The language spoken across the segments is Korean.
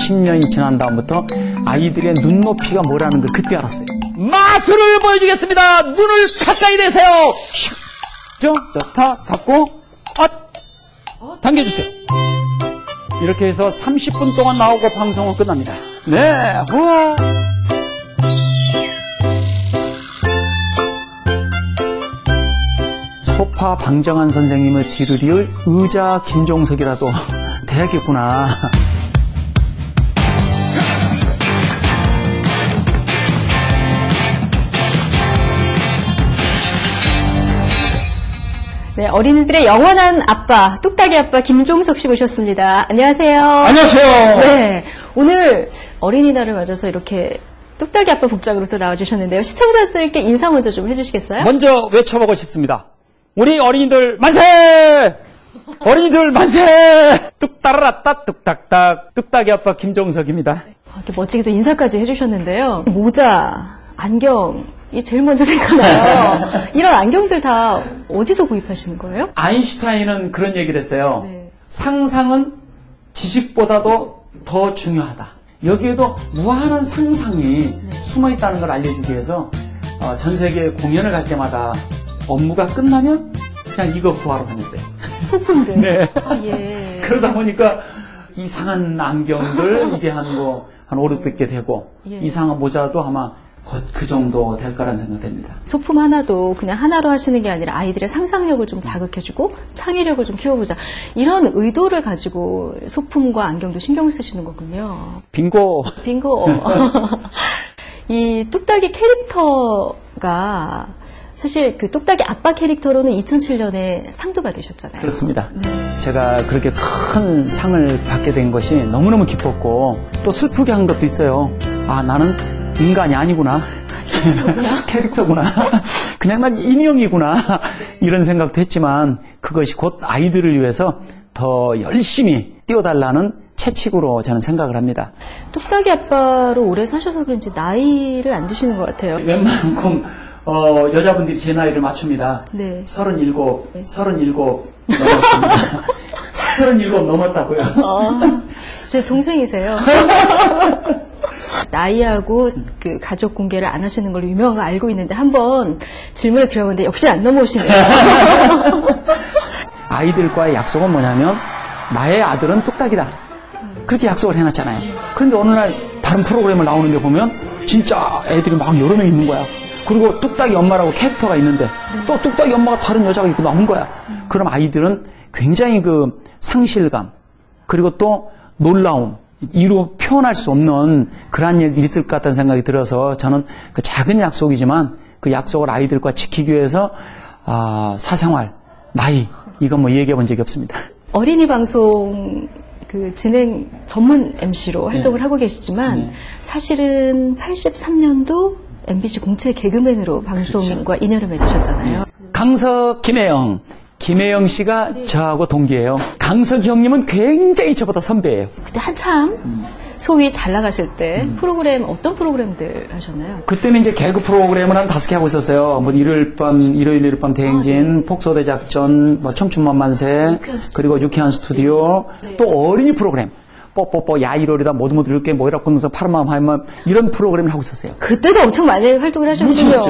10년이 지난 다음부터 아이들의 눈높이가 뭐라는 걸 그때 알았어요. 마술을 보여주겠습니다. 눈을 가까이 대세요. 샥! 자, 닫고, 당겨주세요. 이렇게 해서 30분 동안 나오고 방송은 끝납니다. 네, 우와. 소파 방정환 선생님의 뒤를 이을 의자 김종석이라도 돼야겠구나. 네, 어린이들의 영원한 아빠, 뚝딱이 아빠 김종석 씨 모셨습니다. 안녕하세요. 안녕하세요. 네, 오늘 어린이날을 맞아서 이렇게 뚝딱이 아빠 복장으로 또 나와주셨는데요. 시청자들께 인사 먼저 좀 해주시겠어요? 먼저 외쳐보고 싶습니다. 우리 어린이들 만세! 어린이들 만세! 뚝따라라따 뚝딱딱 뚝딱이 아빠 김종석입니다. 이렇게 멋지게 또 인사까지 해주셨는데요. 모자, 안경, 이 제일 먼저 생각나요. 이런 안경들 다 어디서 구입하시는 거예요? 아인슈타인은 그런 얘기를 했어요. 네. 상상은 지식보다도 더 중요하다. 여기에도 무한한 상상이 숨어있다는 걸 알려주기 위해서 전 세계 공연을 갈 때마다 업무가 끝나면 그냥 이거 구하러 다녔어요. 소품들. 네. 아, 예. 그러다 보니까 이상한 안경들 이게 한 500개 되고 예. 이상한 모자도 아마 곧 그 정도 될 거라는 생각됩니다. 소품 하나도 그냥 하나로 하시는 게 아니라 아이들의 상상력을 좀 자극해주고 창의력을 좀 키워보자. 이런 의도를 가지고 소품과 안경도 신경 쓰시는 거군요. 빙고. 빙고. 이 뚝딱이 캐릭터가 사실 그 뚝딱이 아빠 캐릭터로는 2007년에 상도 받으셨잖아요. 그렇습니다. 네. 제가 그렇게 큰 상을 받게 된 것이 너무너무 기뻤고 또 슬프게 한 것도 있어요. 아, 나는 인간이 아니구나. 캐릭터구나. 그냥 난 인형이구나. 이런 생각도 했지만 그것이 곧 아이들을 위해서 더 열심히 뛰어달라는 채찍으로 저는 생각을 합니다. 뚝딱이 아빠로 오래 사셔서 그런지 나이를 안 드시는 것 같아요. 웬만큼 여자분들이 제 나이를 맞춥니다. 네. 37 넘었습니다. 37 넘었다고요. 제 동생이세요. 나이하고 그 가족 공개를 안 하시는 걸로 유명한 거 알고 있는데 한번 질문을 드려봤는데 역시 안 넘어오시네요. 아이들과의 약속은 뭐냐면 나의 아들은 뚝딱이다. 그렇게 약속을 해놨잖아요. 그런데 어느 날 다른 프로그램을 나오는데 보면 진짜 애들이 막 여러 명 있는 거야. 그리고 뚝딱이 엄마라고 캐릭터가 있는데 또 뚝딱이 엄마가 다른 여자가 있고 나온 거야. 그럼 아이들은 굉장히 그 상실감 그리고 또 놀라움 이루 표현할 수 없는 그런 일이 있을 것 같다는 생각이 들어서 저는 그 작은 약속이지만 그 약속을 아이들과 지키기 위해서 사생활, 나이 이건 뭐 얘기해 본 적이 없습니다. 어린이 방송 그 진행 전문 MC로 활동을 하고 계시지만 사실은 83년도 MBC 공채 개그맨으로 방송과 인연을 맺으셨잖아요. 강석, 김혜영 씨가 저하고 동기예요. 강석 형님은 굉장히 저보다 선배예요. 그때 한참 소위 잘 나가실 때 프로그램 어떤 프로그램들 하셨나요? 그때는 이제 개그 프로그램을 한 5개 하고 있었어요. 뭐 일요일 밤 대행진, 폭소대 작전, 뭐 청춘만 만세, 그리고 유쾌한 스튜디오, 또 어린이 프로그램. 뽀뽀뽀 야이로리다 모두 이렇게 모이라고 하면서 파란마음 하얀마음 이런 프로그램을 하고 있었어요. 그때도 엄청 많이 활동을 하셨군요.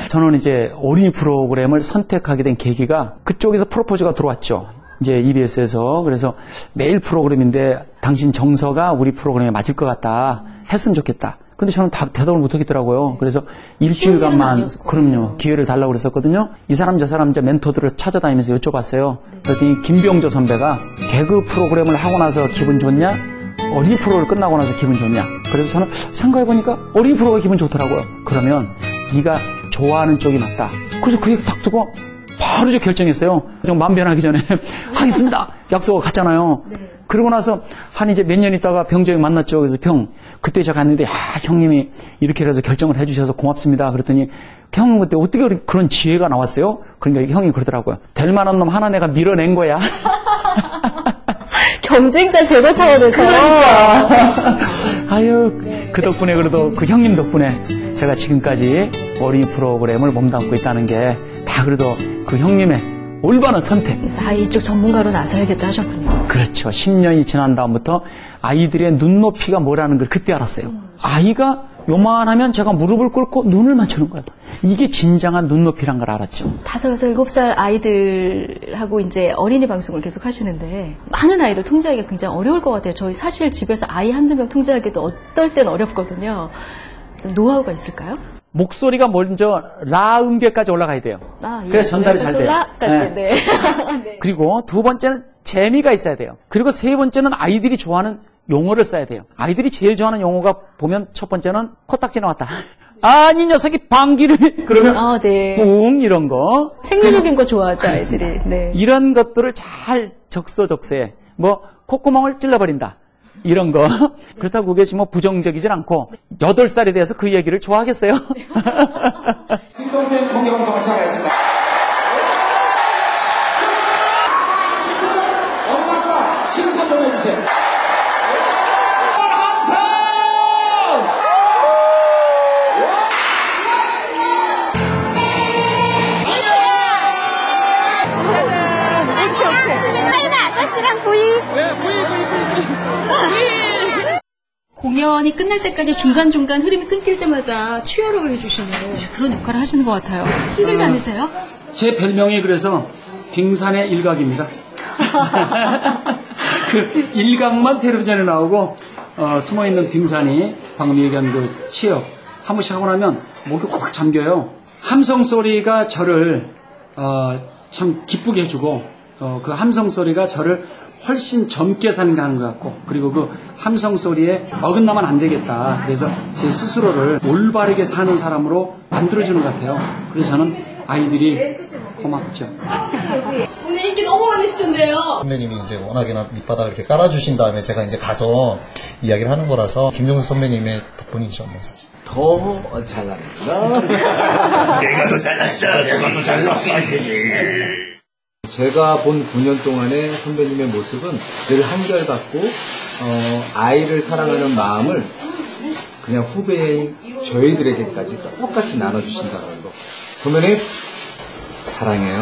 저는 이제 어린이 프로그램을 선택하게 된 계기가 그쪽에서 프로포즈가 들어왔죠. 이제 EBS에서. 그래서 매일 프로그램인데 당신 정서가 우리 프로그램에 맞을 것 같다. 했으면 좋겠다. 근데 저는 대답을 못 하겠더라고요. 그래서 일주일간만, 그럼요, 기회를 달라고 그랬었거든요. 이 사람 저 사람 이제 멘토들을 찾아다니면서 여쭤봤어요. 그랬더니 김병조 선배가 개그 프로그램을 하고 나서 기분 좋냐? 어린이 프로를 끝나고 나서 기분 좋냐? 그래서 저는 생각해보니까 어린이 프로가 기분 좋더라고요. 그러면 네가 좋아하는 쪽이 맞다. 그래서 그 얘기 딱 듣고 바로 저 결정했어요. 좀 마음 변하기 전에 하겠습니다. 약속을 갔잖아요. 그러고 나서 한 이제 몇 년 있다가 병조 형 만났죠. 그래서 그때 제가 갔는데 형님이 이렇게 해서 결정을 해주셔서 고맙습니다. 그랬더니 형 그때 어떻게 그런 지혜가 나왔어요? 그러니까 형이 그러더라고요. 될 만한 놈 하나 내가 밀어낸 거야. 경쟁자 제거 차원에서. 아유, 그 덕분에 그래도 그 형님 덕분에 제가 지금까지 어린이 프로그램을 몸담고 있다는 게 다 그래도 그 형님의 올바른 선택. 그래서 이쪽 전문가로 나서야겠다 하셨군요. 그렇죠. 10년이 지난 다음부터 아이들의 눈높이가 뭐라는 걸 그때 알았어요. 아이가 요만하면 제가 무릎을 꿇고 눈을 맞추는 거예요. 이게 진정한 눈높이란 걸 알았죠. 5, 6, 7살 아이들하고 이제 어린이 방송을 계속 하시는데 많은 아이들 통제하기가 굉장히 어려울 것 같아요. 저희 사실 집에서 아이 한두 명 통제하기도 어떨 땐 어렵거든요. 노하우가 있을까요? 목소리가 먼저 라 음계까지 올라가야 돼요. 예. 그래서 전달이 잘 돼요. 라까지, 네. 네. 그리고 두 번째는 재미가 있어야 돼요. 그리고 세 번째는 아이들이 좋아하는 용어를 써야 돼요. 아이들이 제일 좋아하는 용어가 보면 첫 번째는 코딱지 나왔다. 이 녀석이 방귀를 그러면 네. 뿡 이런 거. 생리적인 거 좋아하죠, 아이들이. 네. 이런 것들을 잘 적소적소해. 뭐 콧구멍을 찔러버린다. 이런 거. 그렇다고 그게 뭐 부정적이진 않고 8살에 대해서 그 얘기를 좋아하겠어요? 행동된 공개방송을 시작하겠습니다. 엄마과 칭찬 좀 해주세요. 아저씨랑 부이. 네, 부이. 공연이 끝날 때까지 중간중간 흐름이 끊길 때마다 치유를 해주시는 그런 역할을 하시는 것 같아요. 힘들지 않으세요? 제 별명이 그래서 빙산의 일각입니다. 그 일각만 텔레비전에 나오고 숨어있는 빙산이 방금 얘기한 그 치역 한 번씩 하고 나면 목이 확 잠겨요. 함성 소리가 저를 참 기쁘게 해주고 그 함성 소리가 저를 훨씬 젊게 사는 것 같고 그리고 그 함성 소리에 어긋나면 안 되겠다. 그래서 제 스스로를 올바르게 사는 사람으로 만들어주는 것 같아요. 그래서 저는 아이들이 고맙죠. 오늘 인기 너무 많으시던데요. 선배님이 이제 워낙에나 밑바닥을 이렇게 깔아주신 다음에 제가 이제 가서 이야기를 하는 거라서 김종석 선배님의 덕분이죠, 사실. 더 잘난다. 내가 더 잘났어. 제가 본 9년 동안의 선배님의 모습은 늘 한결같고 아이를 사랑하는 마음을 그냥 후배인 저희들에게까지 똑같이 나눠주신다는 거. 선배님 사랑해요.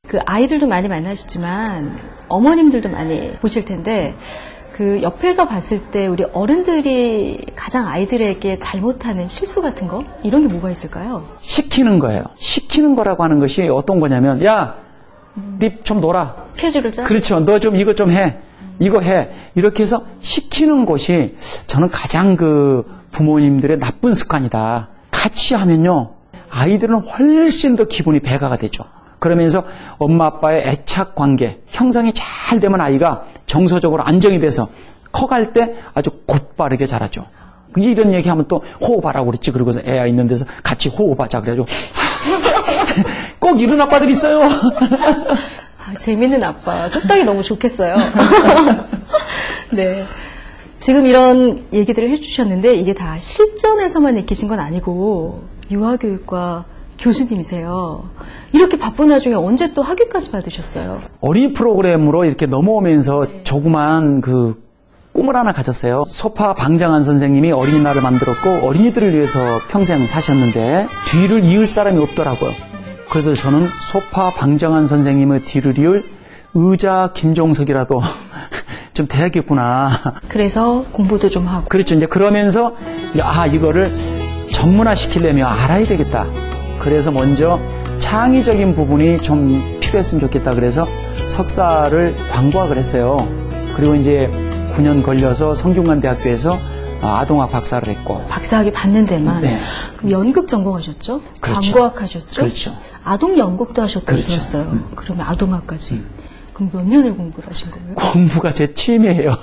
그 아이들도 많이 만나시지만 어머님들도 많이 보실 텐데 그 옆에서 봤을 때 우리 어른들이 가장 아이들에게 잘못하는 실수 같은 거 이런 게 뭐가 있을까요? 시키는 거예요. 시키는 거라고 하는 것이 어떤 거냐면 야, 니 좀 놀아. 스케줄을 짜? 그렇죠. 너 좀 이거 좀 해. 이거 해. 이렇게 해서 시키는 것이 저는 가장 그 부모님들의 나쁜 습관이다. 같이 하면요. 아이들은 훨씬 더 기분이 배가가 되죠. 그러면서 엄마 아빠의 애착 관계 형성이 잘 되면 아이가 정서적으로 안정이 돼서 커갈 때 아주 곧바르게 자라죠. 이제 이런 얘기하면 또 호흡하라고 그랬지. 그러고서 애가 있는 데서 같이 호흡하자 그래가지고 꼭 이런 아빠들 있어요. 재밌는 아빠. 뚝딱이 너무 좋겠어요. 네. 지금 이런 얘기들을 해주셨는데 이게 다 실전에서만 느끼신 건 아니고 유아교육과 교수님이세요. 이렇게 바쁜 와중에 언제 또 학위까지 받으셨어요? 어린이 프로그램으로 이렇게 넘어오면서 조그만 그 꿈을 하나 가졌어요. 소파 방장한 선생님이 어린이날을 만들었고 어린이들을 위해서 평생 사셨는데 뒤를 이을 사람이 없더라고요. 그래서 저는 소파 방장한 선생님의 뒤를 이을 의자 김종석이라도 좀 돼야겠구나. 그래서 공부도 좀 하고. 그렇죠. 이제 그러면서 이거를 전문화 시키려면 알아야 되겠다. 그래서 먼저 창의적인 부분이 좀 필요했으면 좋겠다. 그래서 석사를 광고학을 했어요. 그리고 이제 9년 걸려서 성균관대학교에서 아동학 박사를 했고. 박사학위 받는 데만. 네. 그럼 연극 전공하셨죠? 그렇죠. 광고학 하셨죠? 그렇죠. 아동 연극도 하셨다고 그렇죠. 들었어요. 그러면 아동학까지. 그럼 몇 년을 공부를 하신 거예요? 공부가 제 취미예요.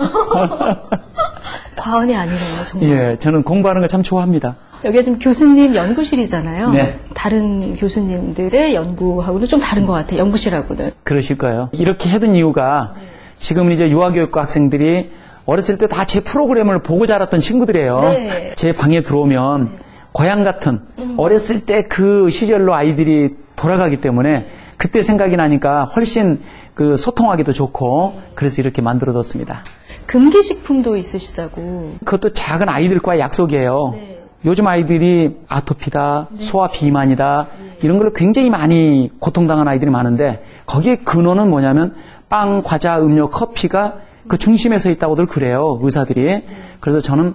과언이 아니네요, 정말. 예, 저는 공부하는 걸 참 좋아합니다. 여기가 지금 교수님 연구실이잖아요. 네. 다른 교수님들의 연구하고는 좀 다른 것 같아요. 연구실하고는. 그러실 거예요. 이렇게 해둔 이유가 지금 이제 유아교육과 학생들이 어렸을 때 다 제 프로그램을 보고 자랐던 친구들이에요. 네. 제 방에 들어오면 고향 같은 어렸을 때 그 시절로 아이들이 돌아가기 때문에 그때 생각이 나니까 훨씬 그 소통하기도 좋고 그래서 이렇게 만들어뒀습니다. 금기식품도 있으시다고. 그것도 작은 아이들과의 약속이에요. 네. 요즘 아이들이 아토피다, 소아 비만이다, 이런 걸로 굉장히 많이 고통당한 아이들이 많은데 거기에 근원은 뭐냐면 빵, 과자, 음료, 커피가 그 중심에 서 있다고들 그래요. 의사들이. 그래서 저는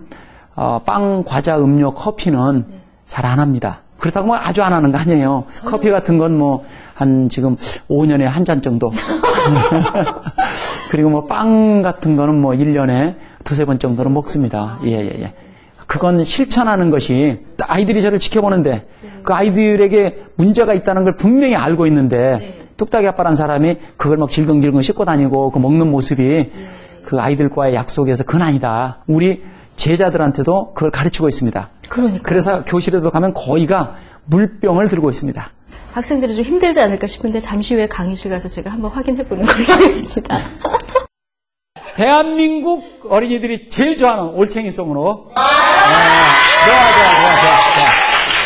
빵, 과자, 음료, 커피는 잘 안 합니다. 그렇다고 뭐 아주 안 하는 거 아니에요. 커피 같은 건 뭐 한 지금 5년에 한 잔 정도. 그리고 뭐 빵 같은 거는 뭐 1년에 두세 번 정도는 먹습니다. 예. 그건 실천하는 것이 아이들이 저를 지켜보는데 그 아이들에게 문제가 있다는 걸 분명히 알고 있는데 뚝딱이 아빠란 사람이 그걸 막 질겅질겅 씻고 다니고 그 먹는 모습이 그 아이들과의 약속에서 그건 아니다. 우리 제자들한테도 그걸 가르치고 있습니다. 그래서 교실에도 가면 거의가 물병을 들고 있습니다. 학생들이 좀 힘들지 않을까 싶은데 잠시 후에 강의실 가서 제가 한번 확인해 보는 걸로 하겠습니다. 대한민국 어린이들이 제일 좋아하는 올챙이송으로.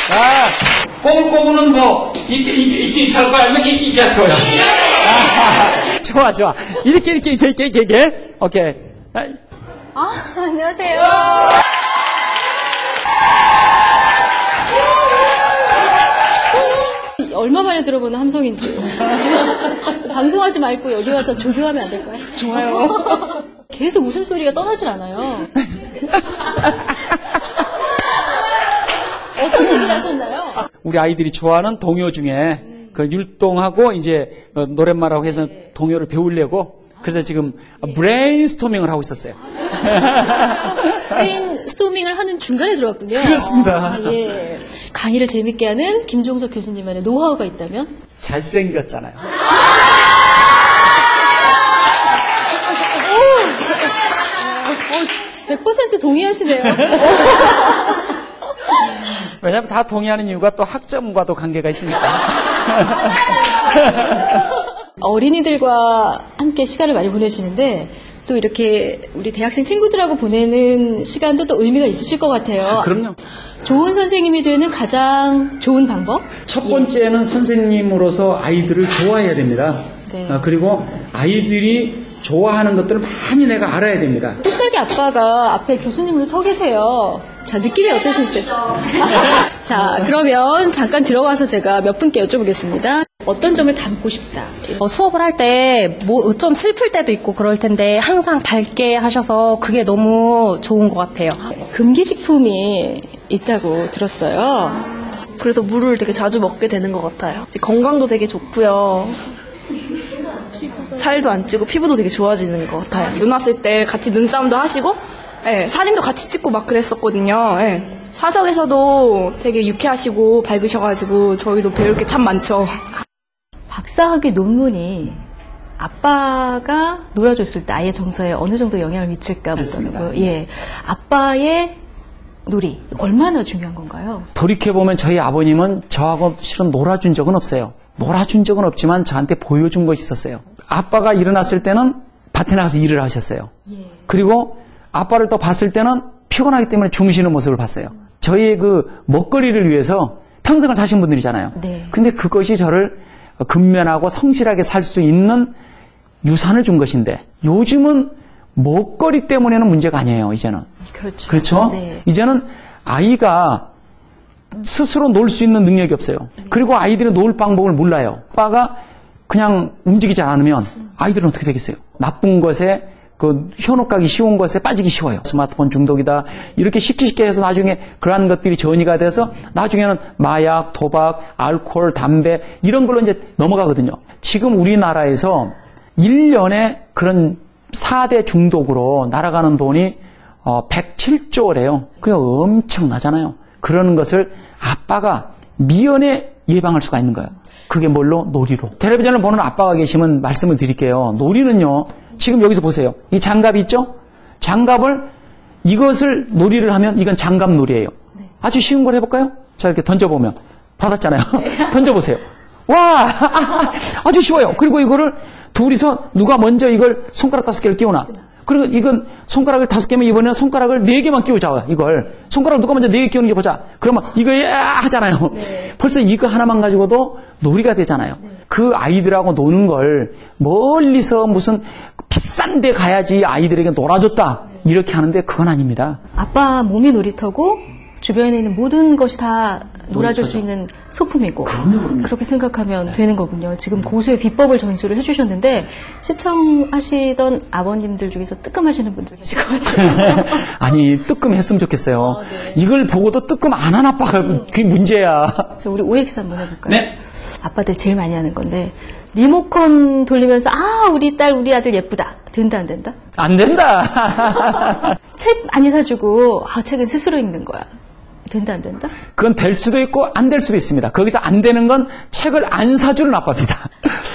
좋아. 꽁꽁은 뭐, 이렇게 할 거야? 아니면 이렇게 할 거야? 좋아. 이렇게. 오케이. 안녕하세요. 얼마 만에 들어보는 함성인지. 방송하지 말고 여기 와서 조교하면 안 될까요? 좋아요. 계속 웃음소리가 떠나질 않아요. 어떤 얘기를 하셨나요? 우리 아이들이 좋아하는 동요 중에 그 율동하고 이제 노랫말하고 해서 동요를 배우려고 그래서 지금 브레인스토밍을 하고 있었어요. 브레인스토밍을 하는 중간에 들어왔군요. 그렇습니다. 예. 강의를 재밌게 하는 김종석 교수님만의 노하우가 있다면? 잘생겼잖아요. 100% 동의하시네요. 왜냐하면 다 동의하는 이유가 또 학점과도 관계가 있으니까. 어린이들과 함께 시간을 많이 보내시는데 또 이렇게 우리 대학생 친구들하고 보내는 시간도 또 의미가 있으실 것 같아요. 그럼요. 좋은 선생님이 되는 가장 좋은 방법? 첫 번째는 선생님으로서 아이들을 좋아해야 됩니다. 네. 그리고 아이들이 좋아하는 것들을 많이 내가 알아야 됩니다. 뚝딱이 아빠가 앞에 교수님으로 서 계세요. 자, 느낌이 어떠신지. 자, 그러면 잠깐 들어가서 제가 몇 분께 여쭤보겠습니다. 어떤 점을 담고 싶다? 수업을 할 때 뭐 좀 슬플 때도 있고 그럴 텐데 항상 밝게 하셔서 그게 너무 좋은 것 같아요. 금기식품이 있다고 들었어요. 그래서 물을 되게 자주 먹게 되는 것 같아요. 이제 건강도 되게 좋고요. 살도 안 찌고 피부도 되게 좋아지는 것 같아요. 눈 왔을 때 같이 눈싸움도 하시고 사진도 같이 찍고 막 그랬었거든요. 사석에서도 되게 유쾌하시고 밝으셔가지고 저희도 배울 게 참 많죠. 박사학위 논문이 아빠가 놀아줬을 때 아이의 정서에 어느 정도 영향을 미칠까 보더라고요. 예, 아빠의 놀이 얼마나 중요한 건가요? 돌이켜보면 저희 아버님은 저하고 실은 놀아준 적은 없어요. 놀아준 적은 없지만 저한테 보여준 것이 있었어요. 아빠가 일어났을 때는 밭에 나가서 일을 하셨어요. 그리고 아빠를 또 봤을 때는 피곤하기 때문에 주무시는 모습을 봤어요. 저희의 그 먹거리를 위해서 평생을 사신 분들이잖아요. 네. 근데 그것이 저를 근면하고 성실하게 살 수 있는 유산을 준 것인데 요즘은 먹거리 때문에는 문제가 아니에요. 이제는. 그렇죠? 네. 이제는 아이가 스스로 놀 수 있는 능력이 없어요. 그리고 아이들은 놀 방법을 몰라요. 아빠가 그냥 움직이지 않으면 아이들은 어떻게 되겠어요? 나쁜 것에 그 현혹하기 쉬운 것에 빠지기 쉬워요. 스마트폰 중독이다. 이렇게 쉽게 해서 나중에 그러한 것들이 전이가 돼서 나중에는 마약, 도박, 알코올, 담배 이런 걸로 이제 넘어가거든요. 지금 우리나라에서 1년에 그런 4대 중독으로 날아가는 돈이 107조래요. 그게 엄청나잖아요. 그러는 것을 아빠가 미연에 예방할 수가 있는 거예요. 그게 뭘로? 놀이로. 텔레비전을 보는 아빠가 계시면 말씀을 드릴게요. 놀이는요. 지금 여기서 보세요. 이 장갑이 있죠? 장갑을 이것을 놀이를 하면 이건 장갑 놀이에요. 아주 쉬운 걸 해볼까요? 자 이렇게 던져보면 받았잖아요. 던져보세요. 와 아주 쉬워요. 그리고 이거를 둘이서 누가 먼저 이걸 손가락 5개를 끼우나. 그리고 이건 손가락을 5개면 이번에는 손가락을 4개만 끼우자. 이걸 손가락 누가 먼저 4개 끼우는 게 보자. 그러면 이거 하잖아요. 벌써 이거 하나만 가지고도 놀이가 되잖아요. 그 아이들하고 노는 걸 멀리서 무슨 비싼 데 가야지 아이들에게 놀아줬다 이렇게 하는데 그건 아닙니다. 아빠 몸이 놀이터고 주변에 있는 모든 것이 다 놀아줄 수 있는 소품이고 그렇게 생각하면 되는 거군요. 지금 고수의 비법을 전수를 해주셨는데 시청하시던 아버님들 중에서 뜨끔하시는 분들 계실 것 같아요. 아니 뜨끔했으면 좋겠어요. 네. 이걸 보고도 뜨끔 안 하는 아빠가 그게 문제야. 그래서 우리 OX 한번 해볼까요? 네. 아빠들 제일 많이 하는 건데 리모컨 돌리면서 우리 딸 우리 아들 예쁘다. 된다 안 된다? 안 된다. 책 많이 사주고 책은 스스로 읽는 거야. 된다 안 된다? 그건 될 수도 있고 안 될 수도 있습니다. 거기서 안 되는 건 책을 안 사주는 아빠입니다.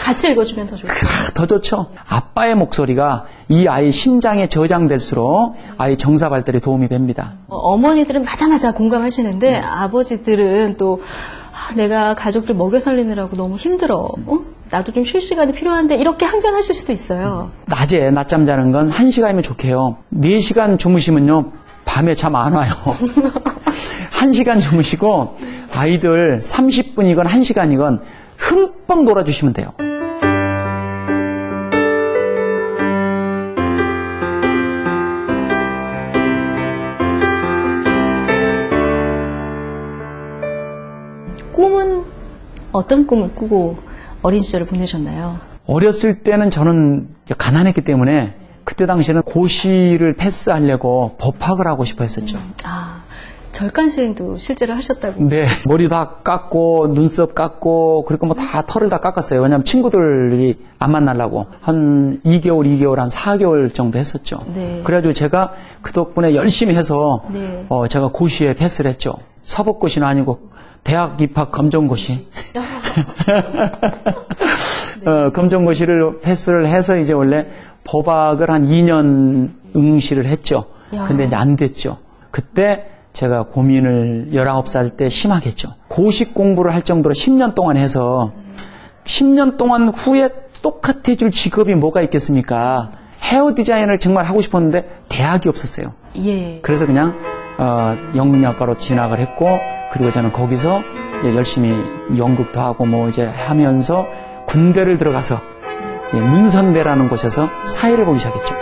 같이 읽어주면 더 좋죠. 더 좋죠. 아빠의 목소리가 이 아이 심장에 저장될수록 아이 정사 발달에 도움이 됩니다. 어머니들은 맞아 공감하시는데 아버지들은 또 내가 가족들 먹여 살리느라고 너무 힘들어. 나도 좀 쉴 시간이 필요한데 이렇게 항변하실 수도 있어요. 낮에 낮잠 자는 건 1시간이면 좋게요. 4시간 주무시면요 밤에 잠 안 와요. 1시간 주무시고 아이들 30분이건 1시간이건 흠뻑 놀아주시면 돼요. 꿈은 어떤 꿈을 꾸고 어린 시절을 보내셨나요? 어렸을 때는 저는 가난했기 때문에 그때 당시에는 고시를 패스하려고 법학을 하고 싶어 했었죠. 절간수행도 실제로 하셨다고? 네. 머리 다 깎고 눈썹 깎고 그리고 뭐 다 털을 다 깎았어요. 왜냐하면 친구들이 안 만나려고 한 2개월 한 4개월 정도 했었죠. 네. 그래가지고 제가 그 덕분에 열심히 해서 네. 제가 고시에 패스를 했죠. 사법고시는 아니고 대학 입학 검정고시. 검정고시를 패스를 해서 이제 원래 법학을 한 2년 응시를 했죠. 근데 이제 안 됐죠. 그때 제가 고민을 19살 때 심하게 했죠. 고시 공부를 할 정도로 10년 동안 해서 10년 동안 후에 똑같아질 직업이 뭐가 있겠습니까? 헤어 디자인을 정말 하고 싶었는데 대학이 없었어요. 예. 그래서 그냥 영문학과로 진학을 했고 그리고 저는 거기서 열심히 연극도 하고 뭐 이제 하면서 군대를 들어가서 문선대라는 곳에서 사회를 보기 시작했죠.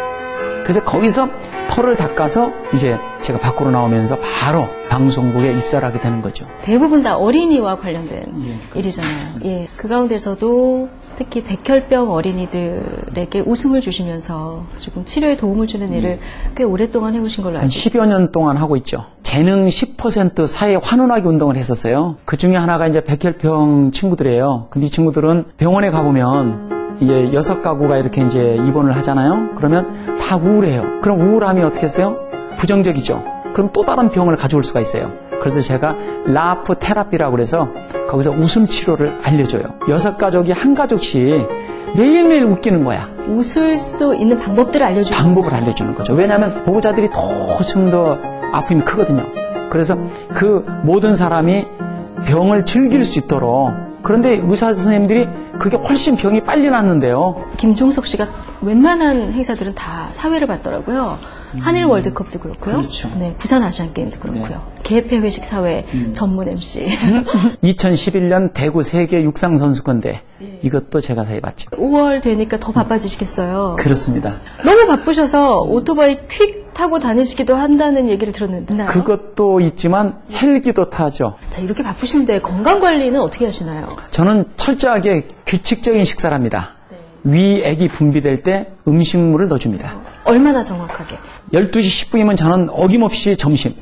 그래서 거기서 털을 닦아서 이제 제가 밖으로 나오면서 바로 방송국에 입사를 하게 되는 거죠. 대부분 다 어린이와 관련된 일이잖아요. 예. 그 가운데서도 특히 백혈병 어린이들에게 웃음을 주시면서 조금 치료에 도움을 주는 일을 꽤 오랫동안 해오신 걸로 한 알고 있습니다. 10여 년 동안 하고 있죠. 재능 10% 사회 환원하기 운동을 했었어요. 그 중에 하나가 이제 백혈병 친구들이에요. 근데 이 친구들은 병원에 가보면 이제 6가구가 이렇게 이제 입원을 하잖아요. 그러면 다 우울해요. 그럼 우울함이 어떻게 했어요? 부정적이죠. 그럼 또 다른 병을 가져올 수가 있어요. 그래서 제가 라프 테라피라고 그래서 거기서 웃음 치료를 알려줘요. 6가족이 한 가족씩 매일매일 웃기는 거야. 웃을 수 있는 방법들을 알려주는 방법을 알려주는 거죠. 왜냐하면 보호자들이 훨씬 더 아픔이 크거든요. 그래서 그 모든 사람이 병을 즐길 수 있도록 그런데 의사 선생님들이 그게 훨씬 병이 빨리 낫는데요. 김종석 씨가 웬만한 행사들은 다 사회를 받더라고요. 한일 월드컵도 그렇고요. 그렇죠. 네, 부산 아시안 게임도 그렇고요. 개폐 회식 사회 전문 MC. 2011년 대구 세계 육상 선수권대 이것도 제가 사회봤죠. 5월 되니까 더 바빠지시겠어요. 그렇습니다. 너무 바쁘셔서 오토바이 퀵 타고 다니시기도 한다는 얘기를 들었는데. 그것도 있지만 헬기도 타죠. 자, 이렇게 바쁘신데 건강 관리는 어떻게 하시나요? 저는 철저하게 규칙적인 식사를 합니다. 위액이 분비될 때 음식물을 넣어줍니다. 얼마나 정확하게? 12시 10분이면 저는 어김없이 점심,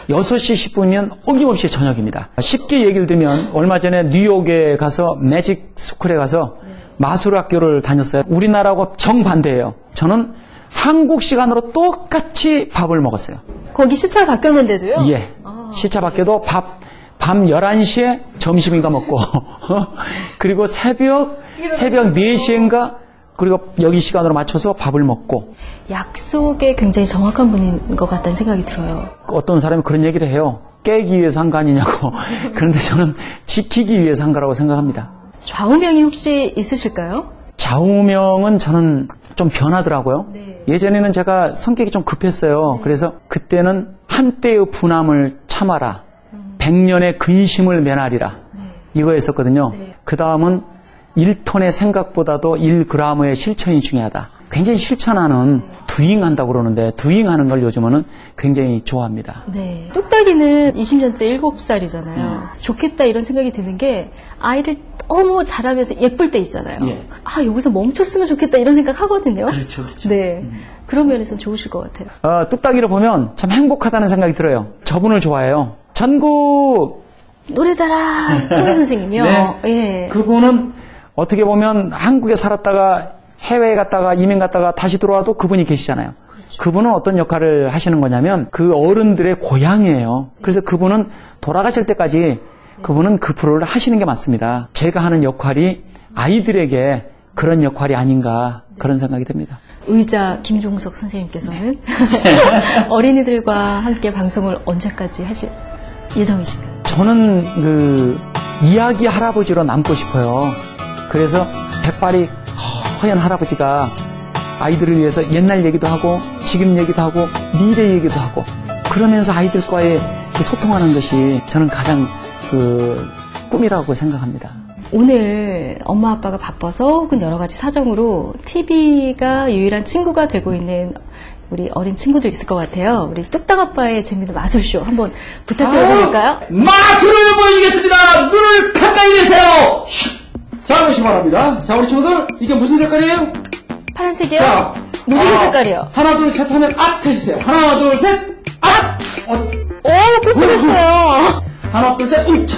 6시 10분이면 어김없이 저녁입니다. 쉽게 얘기를 들면 얼마 전에 뉴욕에 가서 매직 스쿨에 가서 마술학교를 다녔어요. 우리나라하고 정반대예요. 저는 한국 시간으로 똑같이 밥을 먹었어요. 거기 시차 바뀌었는데도요? 예. 시차 바뀌어도 밤 11시에 점심인가 먹고 그리고 새벽 4시인가 그리고 여기 시간으로 맞춰서 밥을 먹고. 약속에 굉장히 정확한 분인 것 같다는 생각이 들어요. 어떤 사람이 그런 얘기를 해요. 깨기 위해서 한 거 아니냐고. 그런데 저는 지키기 위해서 한 거라고 생각합니다. 좌우명이 혹시 있으실까요? 좌우명은 저는 좀 변하더라고요. 예전에는 제가 성격이 좀 급했어요. 그래서 그때는 한때의 분함을 참아라. 100년의 근심을 면하리라. 이거 했었거든요. 그 다음은 1톤의 생각보다도 1g의 실천이 중요하다. 굉장히 실천하는 두잉한다고 그러는데 두잉하는 걸 요즘은 굉장히 좋아합니다. 네. 뚝딱이는 20년째 7살이잖아요. 좋겠다 이런 생각이 드는 게 아이들 너무 자라면서 예쁠 때 있잖아요. 예. 아, 여기서 멈췄으면 좋겠다 이런 생각 하거든요. 그렇죠. 네. 그런 면에서는 좋으실 것 같아요. 뚝딱이를 보면 참 행복하다는 생각이 들어요. 저분을 좋아해요. 전국 노래자랑 소혜 선생님이요. 네. 예. 그분은 어떻게 보면 한국에 살았다가 해외에 갔다가 이민 갔다가 다시 들어와도 그분이 계시잖아요. 그분은 어떤 역할을 하시는 거냐면 그 어른들의 고향이에요. 그래서 그분은 돌아가실 때까지 그분은 그 프로를 하시는 게 맞습니다. 제가 하는 역할이 아이들에게 그런 역할이 아닌가 그런 생각이 듭니다. 의자 김종석 선생님께서는 어린이들과 함께 방송을 언제까지 하실 예정이신가요? 저는 그 이야기 할아버지로 남고 싶어요. 그래서 백발이 허연 할아버지가 아이들을 위해서 옛날 얘기도 하고 지금 얘기도 하고 미래 얘기도 하고 그러면서 아이들과의 소통하는 것이 저는 가장 그 꿈이라고 생각합니다. 오늘 엄마 아빠가 바빠서 혹은 여러 가지 사정으로 TV가 유일한 친구가 되고 있는 우리 어린 친구들 있을 것 같아요. 우리 뚝딱 아빠의 재미있는 마술쇼 한번 부탁드려도 될까요? 마술을 보여주겠습니다. 눈을 가까이 내세요. 자, 보시기 바랍니다. 자, 우리 친구들, 이게 무슨 색깔이에요? 파란색이요? 자, 무지개 색깔이요? 하나, 둘, 셋 하면 앗 해주세요. 하나, 둘, 셋, 앗! 오, 끝이 됐어요. 하나, 둘, 셋, 우차.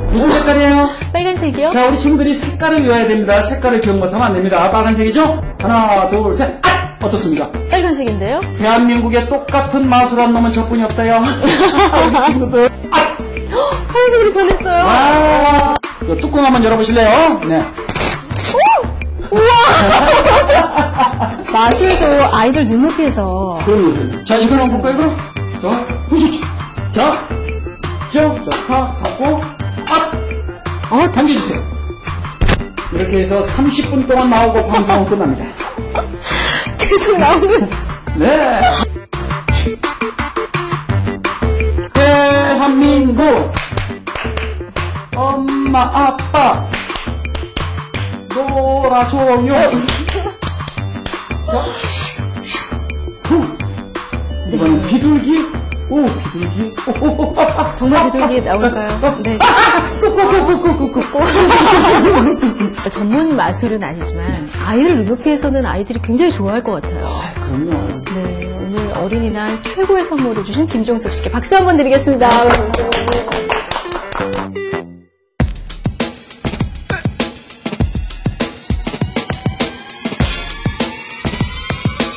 무슨 색깔이에요? 빨간색이요? 자, 우리 친구들이 색깔을 외워야 됩니다. 색깔을 기억 못하면 안 됩니다. 빨간색이죠? 하나, 둘, 셋, 앗! 어떻습니까? 빨간색인데요? 대한민국에 똑같은 마술한 놈은 저뿐이 없어요. 우리 친구들, 앗! 파란색으로 변했어요. 아, 이 뚜껑 한번 열어보실래요? 네. 마술도 아이들 눈높이에서 자, 이거 한번 볼까요, 그럼? 자, 보시죠. 자, 하고, 당겨주세요. 이렇게 해서 30분 동안 나오고 방송은 끝납니다. 계속 나오는. 네. 대한민국, 엄마, 아빠, 놀아줘요. 자, 이거는 비둘기. 오, 비둘기. 정말 비둘기 나올까요? 네. 전문 마술은 아니지만 아이들 눈높이에서는 아이들이 굉장히 좋아할 것 같아요. 그럼요. 네, 오늘 어린이날 최고의 선물을 주신 김종석 씨께 박수 한번 드리겠습니다.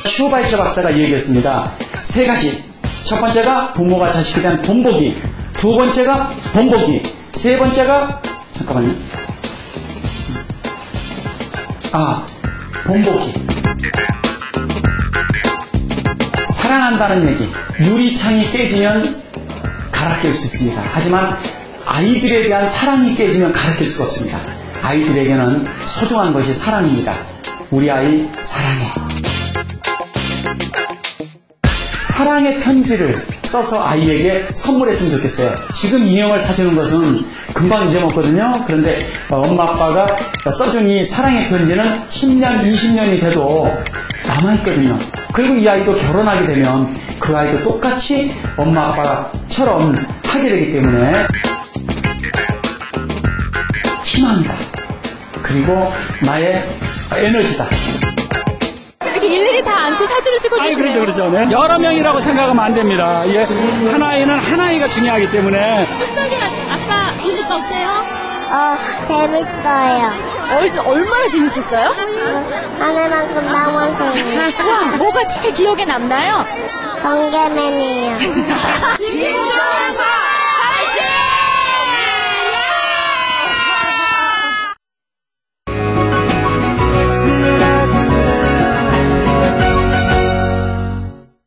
슈바이처 박사가 얘기했습니다. 세 가지. 첫 번째가 부모가 자식에 대한 본보기, 두 번째가 본보기, 세 번째가 잠깐만요. 본보기. 사랑한다는 얘기. 유리창이 깨지면 갈아낄 수 있습니다. 하지만 아이들에 대한 사랑이 깨지면 갈아낄 수가 없습니다. 아이들에게는 소중한 것이 사랑입니다. 우리 아이 사랑해. 사랑의 편지를 써서 아이에게 선물했으면 좋겠어요. 지금 인형을 사주는 것은 금방 잊어먹거든요. 그런데 엄마 아빠가 써준 이 사랑의 편지는 10년, 20년이 돼도 남아있거든요. 그리고 이 아이도 결혼하게 되면 그 아이도 똑같이 엄마 아빠처럼 하게 되기 때문에 희망이다. 그리고 나의 에너지다. 이렇게 일일이 다 안고 사진을 찍어주시네요. 그렇죠. 네. 여러 명이라고 생각하면 안 됩니다. 예, 한 아이는 한 아이가 중요하기 때문에. 뚝딱이 아빠 보니까 어때요? 재밌어요. 얼마나 재밌었어요? 하늘만큼 나무생이에요. 와, 뭐가 제일 기억에 남나요? 번개맨이에요. 김종석!